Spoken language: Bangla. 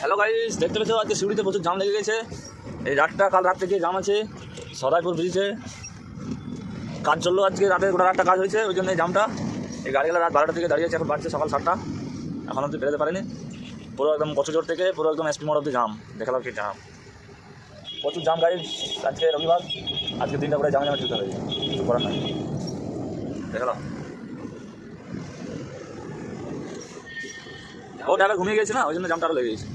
হ্যালো গাইস, দেখতে পেছো আজকে সিউড়িতে প্রচুর জাম লেগে গেছে। এই রাতটা কাল রাত থেকে জাম আছে। সদাইপুর ব্রিজে কাজ চললো, আজকে রাতে গোটা রাতটা কাজ হয়েছে, ওই জন্য এই জামটা। এই গাড়িগুলো রাত 12টা থেকে দাঁড়িয়েছে, এখন বাড়ছে সকাল 7টা, এখন অব্দি বেরোতে পারেনি। পুরো একদম কচুজোর থেকে পুরো একদম এসপি মোড় অব্দি জাম। দেখালাম কি জাম, প্রচুর জাম গাইস। আজকে রবিবার, আজকে দিনটা পুরো জামে জামে চলতে হবে, কিছু করার নাই। দেখালাম ও ড্রাইভার ঘুমিয়ে গেছে না, ওই জন্য জামটা আরও লেগে গেছে।